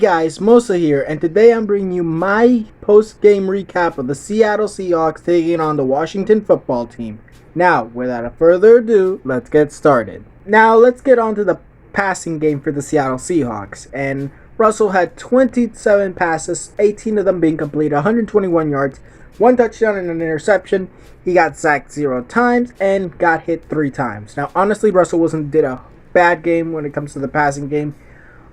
guys, Mosa here, and today I'm bringing you my post-game recap of the Seattle Seahawks taking on the Washington football team. Now, without further ado, let's get started. Now, let's get on to the passing game for the Seattle Seahawks, and Russell had 27 passes, 18 of them being complete, 121 yards, 1 touchdown and an interception. He got sacked 0 times and got hit 3 times. Now, honestly, Russell did a bad game when it comes to the passing game.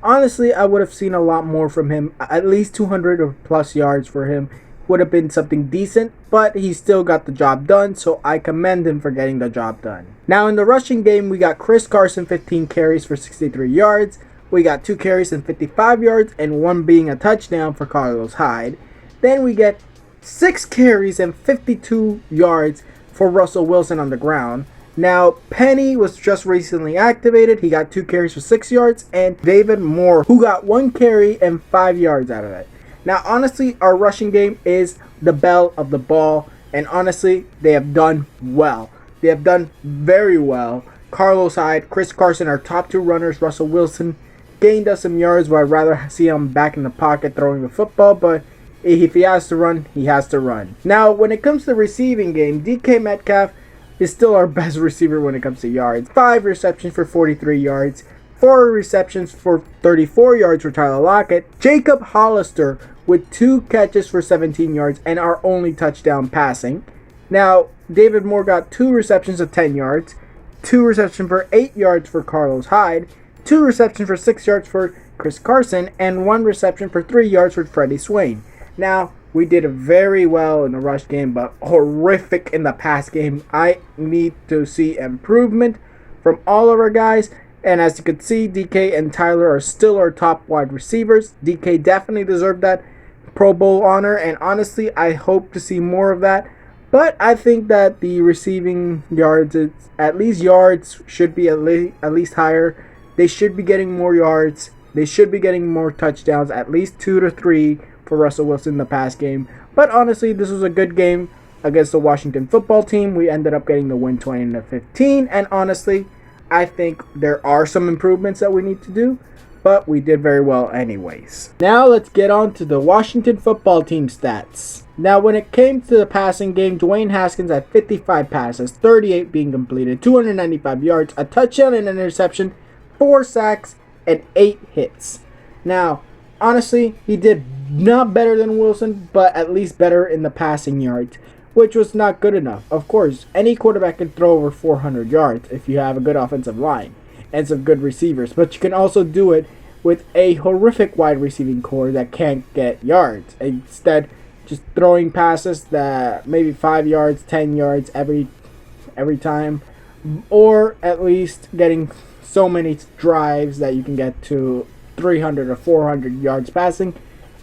Honestly, I would have seen a lot more from him. At least 200 or plus yards for him would have been something decent, but he still got the job done, so I commend him for getting the job done. Now, in the rushing game, we got Chris Carson, 15 carries for 63 yards. We got 2 carries and 55 yards, and 1 being a touchdown for Carlos Hyde. Then we get 6 carries and 52 yards for Russell Wilson on the ground. Now, Penny was just recently activated. He got 2 carries for 6 yards, and David Moore, who got 1 carry and 5 yards out of it. Now, honestly, our rushing game is the belle of the ball, and honestly, they have done well. They have done very well. Carlos Hyde, Chris Carson, our top 2 runners. Russell Wilson gained us some yards, but I'd rather see him back in the pocket throwing the football, but if he has to run, he has to run. Now, when it comes to the receiving game, DK Metcalf is still our best receiver when it comes to yards. 5 receptions for 43 yards, 4 receptions for 34 yards for Tyler Lockett. Jacob Hollister with 2 catches for 17 yards and our only touchdown passing. Now, David Moore got 2 receptions of 10 yards, 2 receptions for 8 yards for Carlos Hyde, 2 receptions for 6 yards for Chris Carson, and 1 reception for 3 yards for Freddie Swain. Now, we did very well in the rush game, but horrific in the pass game. I need to see improvement from all of our guys. And as you can see, DK and Tyler are still our top wide receivers. DK definitely deserved that Pro Bowl honor, and honestly, I hope to see more of that. But I think that the receiving yards, yards should be at least higher. They should be getting more yards. They should be getting more touchdowns, at least 2 to 3 for Russell Wilson in the pass game. But honestly, this was a good game against the Washington football team. We ended up getting the win 20-15, and honestly, I think there are some improvements that we need to do, but we did very well anyways. Now let's get on to the Washington football team stats. Now, when it came to the passing game, Dwayne Haskins had 55 passes, 38 being completed, 295 yards, a touchdown and an interception, 4 sacks, and 8 hits. Now, honestly, he did not better than Wilson, but at least better in the passing yards, which was not good enough. Of course, any quarterback can throw over 400 yards if you have a good offensive line and some good receivers, but you can also do it with a horrific wide receiving core that can't get yards. Instead, just throwing passes that maybe 5 yards, 10 yards every time, or at least getting so many drives that you can get to 300 or 400 yards passing.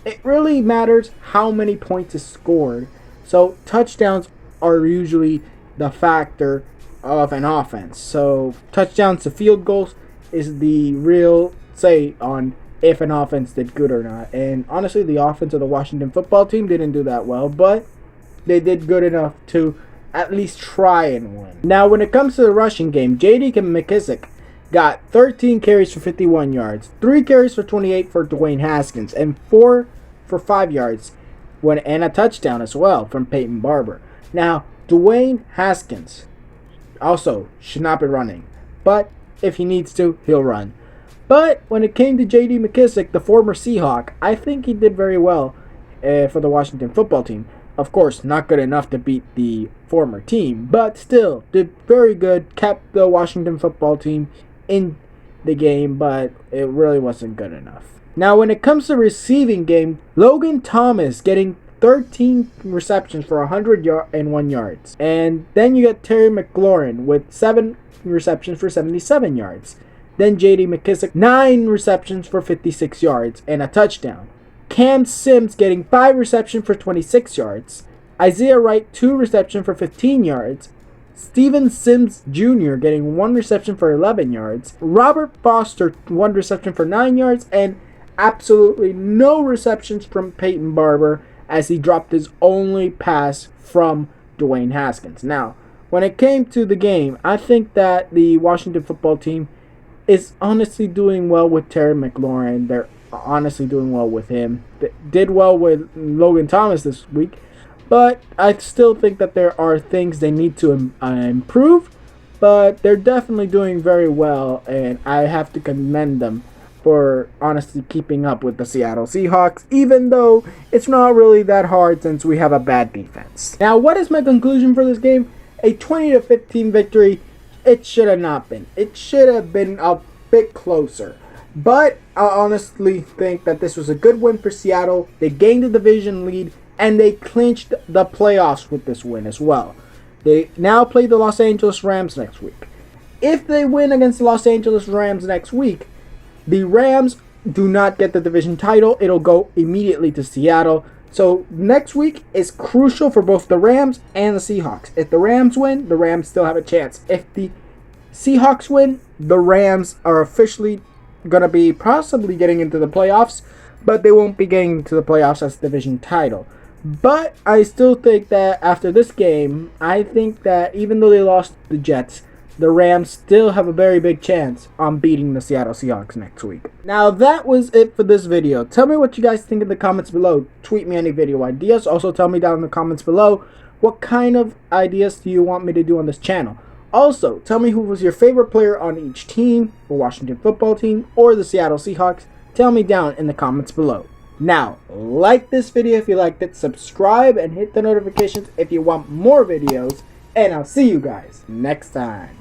It really matters how many points is scored. So touchdowns are usually the factor of an offense. So touchdowns to field goals is the real say on if an offense did good or not. And honestly, the offense of the Washington football team didn't do that well, but they did good enough to at least try and win. Now, when it comes to the rushing game, J.D. McKissick got 13 carries for 51 yards, 3 carries for 28 for Dwayne Haskins, and 4 for 5 yards, and a touchdown as well from Peyton Barber. Now, Dwayne Haskins also should not be running, but if he needs to, he'll run. But when it came to J.D. McKissick, the former Seahawk, I think he did very well for the Washington football team. Of course, not good enough to beat the former team, but still did very good, kept the Washington football team in the game, but it really wasn't good enough. Now, when it comes to receiving game, Logan Thomas getting 13 receptions for 101 yards. And then you get Terry McLaurin with 7 receptions for 77 yards. Then J.D. McKissick, 9 receptions for 56 yards and a touchdown. Cam Sims getting 5 receptions for 26 yards. Isaiah Wright, 2 receptions for 15 yards. Steven Sims Jr. getting 1 reception for 11 yards. Robert Foster, 1 reception for 9 yards. And absolutely no receptions from Peyton Barber as he dropped his only pass from Dwayne Haskins. Now, when it came to the game, I think that the Washington football team is honestly doing well with Terry McLaurin. Their honestly doing well with him. Did well with Logan Thomas this week, but I still think that there are things they need to improve. But they're definitely doing very well, and I have to commend them for honestly keeping up with the Seattle Seahawks, even though it's not really that hard since we have a bad defense. Now, what is my conclusion for this game? A 20-15 victory. It should have not been. It should have been a bit closer. But I honestly think that this was a good win for Seattle. They gained the division lead, and they clinched the playoffs with this win as well. They now play the Los Angeles Rams next week. If they win against the Los Angeles Rams next week, the Rams do not get the division title. It'll go immediately to Seattle. So next week is crucial for both the Rams and the Seahawks. If the Rams win, the Rams still have a chance. If the Seahawks win, the Rams are officially going to be possibly getting into the playoffs, but they won't be getting into the playoffs as division title. But I still think that after this game, I think that even though they lost the Jets, the Rams still have a very big chance on beating the Seattle Seahawks next week. Now that was it for this video. Tell me what you guys think in the comments below. Tweet me any video ideas. Also tell me down in the comments below what kind of ideas do you want me to do on this channel. Also, tell me who was your favorite player on each team, the Washington football team or the Seattle Seahawks. Tell me down in the comments below. Now, like this video if you liked it, subscribe, and hit the notifications if you want more videos, and I'll see you guys next time.